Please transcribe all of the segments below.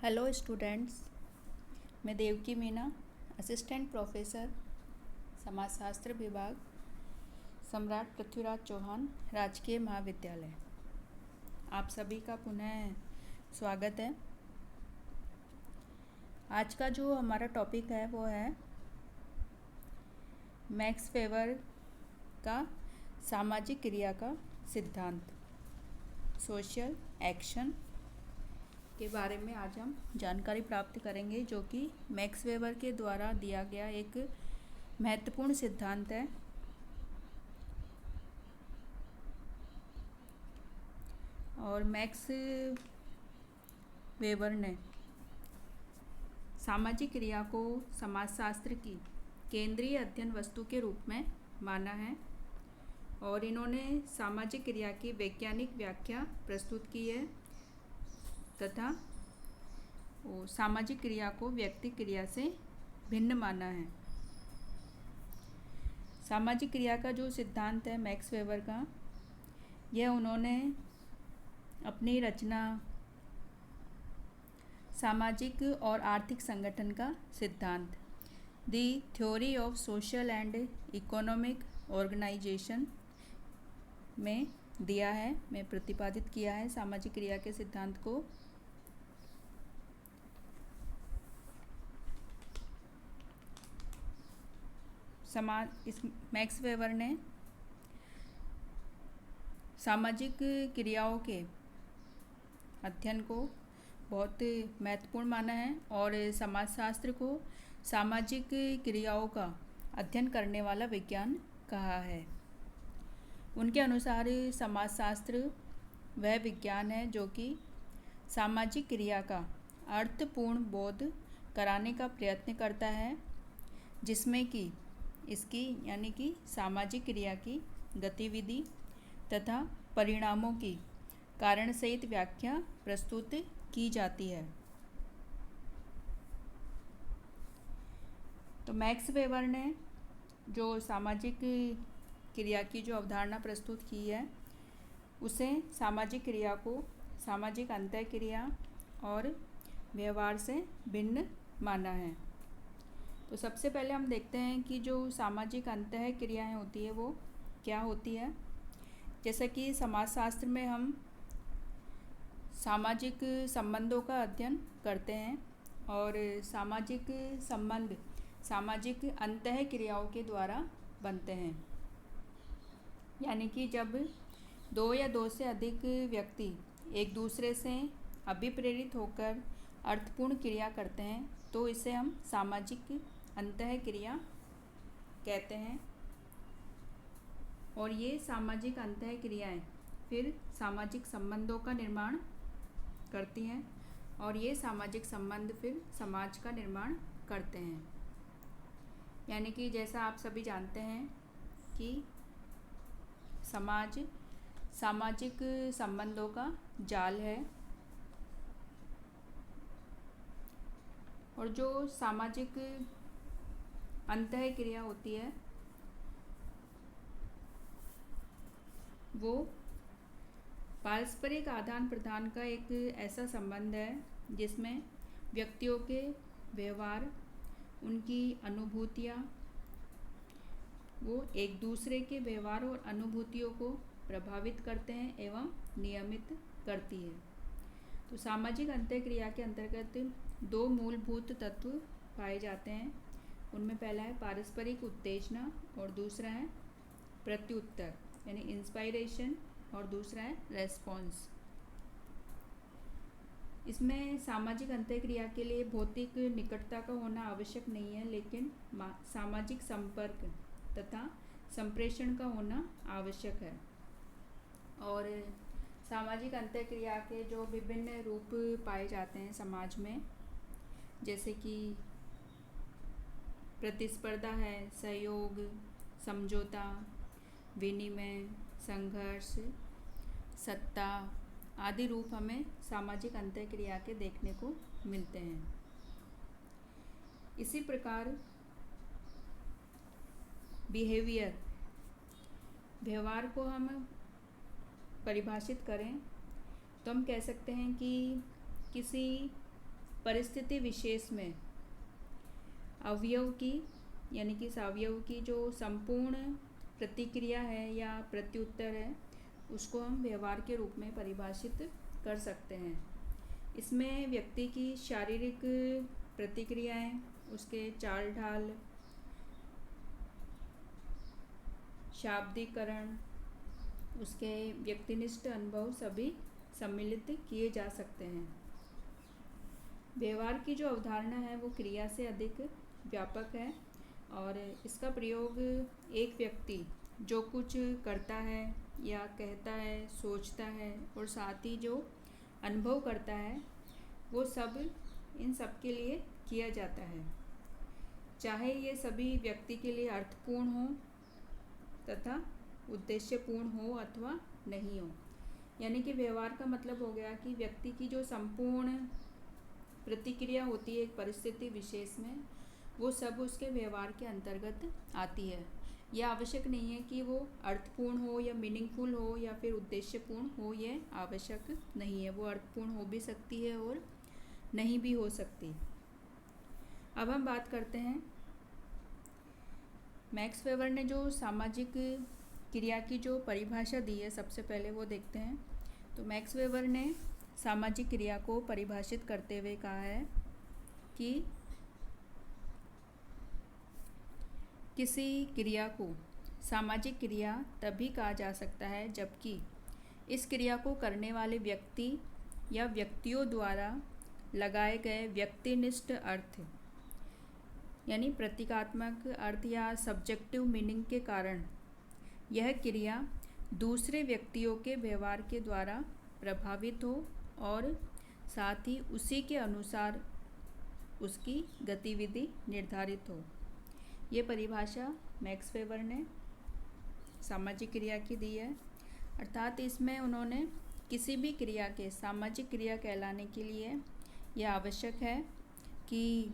Hello students, मैं Devaki Meena, assistant professor समाजशास्त्र विभाग, सम्राट पृथ्वीराज चौहान राजकीय महाविद्यालय। आप सभी का पुनः स्वागत है। आज का जो हमारा टॉपिक है वो है मैक्स वेबर का सामाजिक क्रिया का सिद्धांत, सोशल एक्शन के बारे में आज हम जानकारी प्राप्त करेंगे, जो कि मैक्स वेबर के द्वारा दिया गया एक महत्वपूर्ण सिद्धांत है। और मैक्स वेबर ने सामाजिक क्रिया को समाजशास्त्र की केंद्रीय अध्ययन वस्तु के रूप में माना है और इन्होंने सामाजिक क्रिया की वैज्ञानिक व्याख्या प्रस्तुत की है तथा सामाजिक क्रिया को व्यक्तिक क्रिया से भिन्न माना है। सामाजिक क्रिया का जो सिद्धांत है मैक्स वेबर का, यह उन्होंने अपनी रचना सामाजिक और आर्थिक संगठन का सिद्धांत the theory of social and economic organisation में दिया है, में प्रतिपादित किया है सामाजिक क्रिया के सिद्धांत को। इस मैक्स वेबर ने सामाजिक क्रियाओं के अध्ययन को बहुत महत्वपूर्ण माना है और समाजशास्त्र को सामाजिक क्रियाओं का अध्ययन करने वाला विज्ञान कहा है। उनके अनुसार समाजशास्त्र वह विज्ञान है जो कि सामाजिक क्रिया का अर्थपूर्ण बोध कराने का प्रयत्न करता है, जिसमें कि इसकी यानी कि सामाजिक क्रिया की गतिविधि तथा परिणामों की कारण सहित व्याख्या प्रस्तुत की जाती है। तो मैक्स वेबर ने जो सामाजिक क्रिया की जो अवधारणा प्रस्तुत की है, उसे सामाजिक क्रिया को सामाजिक अंतःक्रिया और व्यवहार से भिन्न माना है। तो सबसे पहले हम देखते हैं कि जो सामाजिक अंतःक्रियाएं होती है वो क्या होती है। जैसा कि समाजशास्त्र में हम सामाजिक संबंधों का अध्ययन करते हैं और सामाजिक संबंध सामाजिक अंतःक्रियाओं के द्वारा बनते हैं, यानी कि जब दो या दो से अधिक व्यक्ति एक दूसरे से अभिप्रेरित होकर अर्थपूर्ण क्रिया करते हैं तो इसे हम सामाजिक अंतःक्रिया कहते हैं। और ये सामाजिक अंतःक्रियाएं फिर सामाजिक संबंधों का निर्माण करती हैं और ये सामाजिक संबंध फिर समाज का निर्माण करते हैं। यानी कि जैसा आप सभी जानते हैं कि समाज सामाजिक संबंधों का जाल है और जो सामाजिक अंतःक्रिया होती है वो पारस्परिक आदान प्रदान का एक ऐसा संबंध है जिसमें व्यक्तियों के व्यवहार, उनकी अनुभूतियाँ, वो एक दूसरे के व्यवहार और अनुभूतियों को प्रभावित करते हैं एवं नियमित करती है। तो सामाजिक अंतःक्रिया के अंतर्गत दो मूलभूत तत्व पाए जाते हैं। उनमें पहला है पारस्परिक उत्तेजना और दूसरा है प्रत्युत्तर यानी इंस्पायरेशन और दूसरा है रेस्पॉन्स। इसमें सामाजिक अंतःक्रिया के लिए भौतिक निकटता का होना आवश्यक नहीं है, लेकिन सामाजिक संपर्क तथा संप्रेषण का होना आवश्यक है। और सामाजिक अंतःक्रिया के जो विभिन्न रूप पाए जाते हैं समाज में, जैसे कि प्रतिस्पर्धा है, सहयोग, समझौता, विनिमय, संघर्ष, सत्ता आदि रूप हमें सामाजिक अंतःक्रिया के देखने को मिलते हैं। इसी प्रकार बिहेवियर व्यवहार को हम परिभाषित करें तो हम कह सकते हैं कि किसी परिस्थिति विशेष में अवयव की यानी कि इस अवयव की जो संपूर्ण प्रतिक्रिया है या प्रत्युत्तर है उसको हम व्यवहार के रूप में परिभाषित कर सकते हैं। इसमें व्यक्ति की शारीरिक प्रतिक्रियाएं, उसके चाल ढाल, शाब्दिकरण, उसके व्यक्तिनिष्ठ अनुभव सभी सम्मिलित किए जा सकते हैं। व्यवहार की जो अवधारणा है वो क्रिया से अधिक व्यापक है और इसका प्रयोग एक व्यक्ति जो कुछ करता है या कहता है, सोचता है और साथ ही जो अनुभव करता है वो सब इन सब के लिए किया जाता है, चाहे ये सभी व्यक्ति के लिए अर्थपूर्ण हो तथा उद्देश्यपूर्ण हो अथवा नहीं हो। यानी कि व्यवहार का मतलब हो गया कि व्यक्ति की जो संपूर्ण प्रतिक्रिया होती है एक परिस्थिति विशेष में, वो सब उसके व्यवहार के अंतर्गत आती है। यह आवश्यक नहीं है कि वो अर्थपूर्ण हो या मीनिंगफुल हो या फिर उद्देश्यपूर्ण हो, ये आवश्यक नहीं है। वो अर्थपूर्ण हो भी सकती है और नहीं भी हो सकती। अब हम बात करते हैं मैक्स वेबर ने जो सामाजिक क्रिया की जो परिभाषा दी है, सबसे पहले वो देखते हैं। तो मैक्स वेबर ने सामाजिक क्रिया को परिभाषित करते हुए कहा है कि किसी क्रिया को सामाजिक क्रिया तभी कहा जा सकता है जबकि इस क्रिया को करने वाले व्यक्ति या व्यक्तियों द्वारा लगाए गए व्यक्तिनिष्ठ अर्थ यानी प्रतीकात्मक अर्थ या सब्जेक्टिव मीनिंग के कारण यह क्रिया दूसरे व्यक्तियों के व्यवहार के द्वारा प्रभावित हो और साथ ही उसी के अनुसार उसकी गतिविधि निर्धारित हो। ये परिभाषा मैक्स वेबर ने सामाजिक क्रिया की दी है। अर्थात इसमें उन्होंने किसी भी क्रिया के सामाजिक क्रिया कहलाने के लिए यह आवश्यक है कि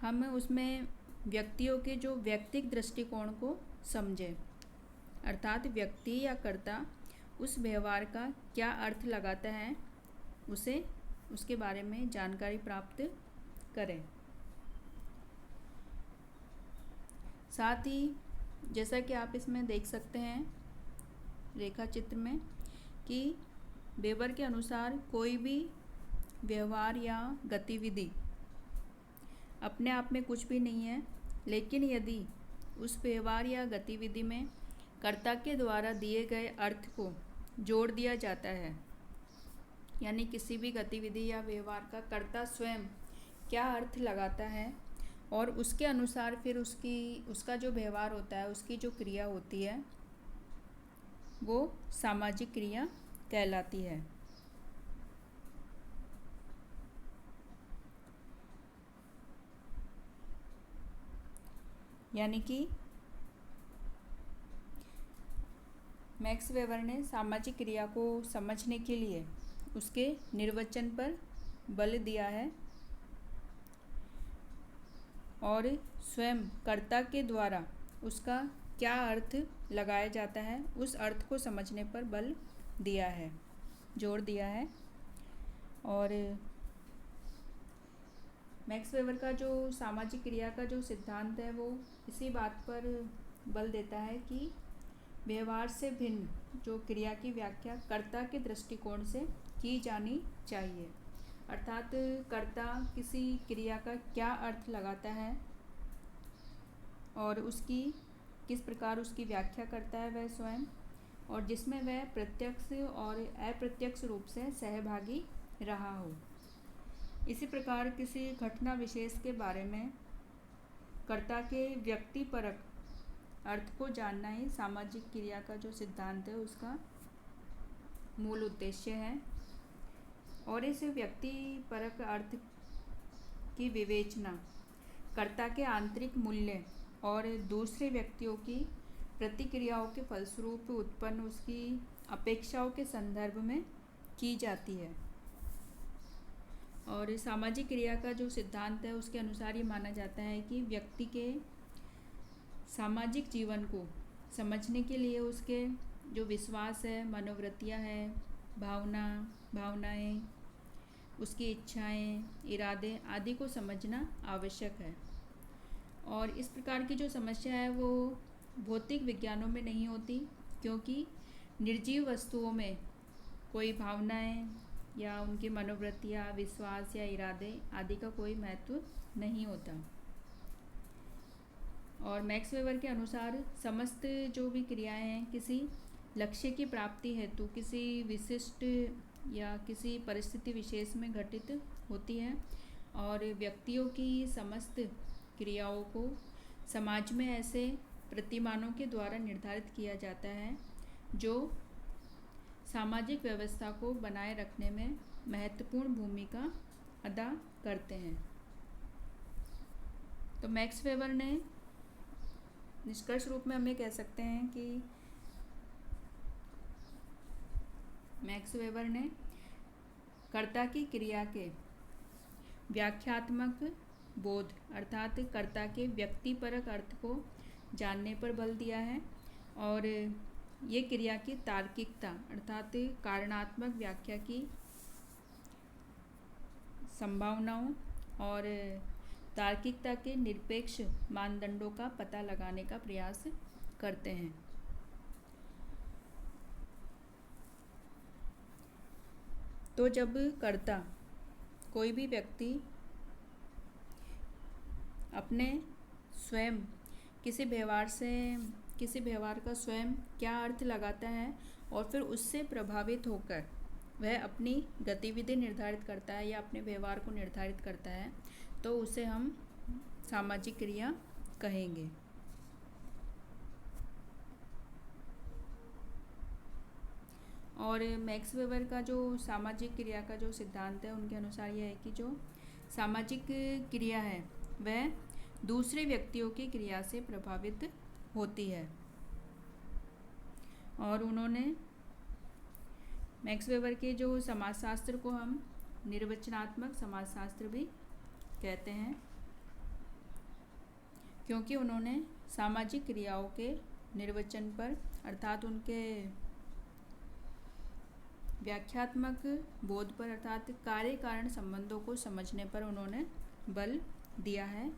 हम उसमें व्यक्तियों के जो व्यक्तिगत दृष्टिकोण को समझें। अर्थात व्यक्ति या कर्ता उस व्यवहार का क्या अर्थ लगाता है उसे उसके बारे में जानकारी प्राप्त करें। साथ ही जैसा कि आप इसमें देख सकते हैं रेखा चित्र में कि वेबर के अनुसार कोई भी व्यवहार या गतिविधि अपने आप में कुछ भी नहीं है, लेकिन यदि उस व्यवहार या गतिविधि में कर्ता के द्वारा दिए गए अर्थ को जोड़ दिया जाता है, यानी किसी भी गतिविधि या व्यवहार का कर्ता स्वयं क्या अर्थ लगाता है और उसके अनुसार फिर उसका जो व्यवहार होता है, उसकी जो क्रिया होती है वो सामाजिक क्रिया कहलाती है। यानी कि मैक्स वेबर ने सामाजिक क्रिया को समझने के लिए उसके निर्वचन पर बल दिया है और स्वयं कर्ता के द्वारा उसका क्या अर्थ लगाया जाता है उस अर्थ को समझने पर बल दिया है, जोर दिया है। और मैक्स वेबर का जो सामाजिक क्रिया का जो सिद्धांत है वो इसी बात पर बल देता है कि व्यवहार से भिन्न जो क्रिया की व्याख्या कर्ता के दृष्टिकोण से की जानी चाहिए। अर्थात कर्ता किसी क्रिया का क्या अर्थ लगाता है और उसकी किस प्रकार उसकी व्याख्या करता है वह स्वयं, और जिसमें वह प्रत्यक्ष और अप्रत्यक्ष रूप से सहभागी रहा हो। इसी प्रकार किसी घटना विशेष के बारे में कर्ता के व्यक्तिपरक अर्थ को जानना ही सामाजिक क्रिया का जो सिद्धांत है उसका मूल उद्देश्य है। और इस व्यक्तिपरक अर्थ की विवेचना कर्ता के आंतरिक मूल्य और दूसरे व्यक्तियों की प्रतिक्रियाओं के फलस्वरूप उत्पन्न उसकी अपेक्षाओं के संदर्भ में की जाती है। और सामाजिक क्रिया का जो सिद्धांत है उसके अनुसार ये माना जाता है कि व्यक्ति के सामाजिक जीवन को समझने के लिए उसके जो विश्वास है, मनोवृत्तियाँ हैं, भावनाएं, उसकी इच्छाएं, इरादे आदि को समझना आवश्यक है। और इस प्रकार की जो समस्या है वो भौतिक विज्ञानों में नहीं होती, क्योंकि निर्जीव वस्तुओं में कोई भावनाएं या उनकी मनोवृत्तियाँ, विश्वास या इरादे आदि का कोई महत्व नहीं होता। और मैक्स वेबर के अनुसार समस्त जो भी क्रियाएं हैं किसी लक्ष्य की प्राप्ति हेतु किसी विशिष्ट या किसी परिस्थिति विशेष में घटित होती है, और व्यक्तियों की समस्त क्रियाओं को समाज में ऐसे प्रतिमानों के द्वारा निर्धारित किया जाता है जो सामाजिक व्यवस्था को बनाए रखने में महत्वपूर्ण भूमिका अदा करते हैं। तो मैक्स वेबर ने निष्कर्ष रूप में हमें कह सकते हैं कि मैक्स वेबर ने कर्ता की क्रिया के व्याख्यात्मक बोध अर्थात कर्ता के व्यक्तिपरक अर्थ को जानने पर बल दिया है, और ये क्रिया की तार्किकता अर्थात कारणात्मक व्याख्या की संभावनाओं और तार्किकता के निरपेक्ष मानदंडों का पता लगाने का प्रयास करते हैं। तो जब कर्ता कोई भी व्यक्ति अपने स्वयं किसी व्यवहार का स्वयं क्या अर्थ लगाता है और फिर उससे प्रभावित होकर वह अपनी गतिविधि निर्धारित करता है या अपने व्यवहार को निर्धारित करता है, तो उसे हम सामाजिक क्रिया कहेंगे। और मैक्स वेबर का जो सामाजिक क्रिया का जो सिद्धांत है उनके अनुसार यह है कि जो सामाजिक क्रिया है वह दूसरे व्यक्तियों की क्रिया से प्रभावित होती है। और उन्होंने मैक्स वेबर के जो समाजशास्त्र को हम निर्वचनात्मक समाजशास्त्र भी कहते हैं, क्योंकि उन्होंने सामाजिक क्रियाओं के निर्वचन पर अर्थात उनके व्याख्यात्मक बोध पर अर्थात कार्य कारण संबंधों को समझने पर उन्होंने बल दिया है।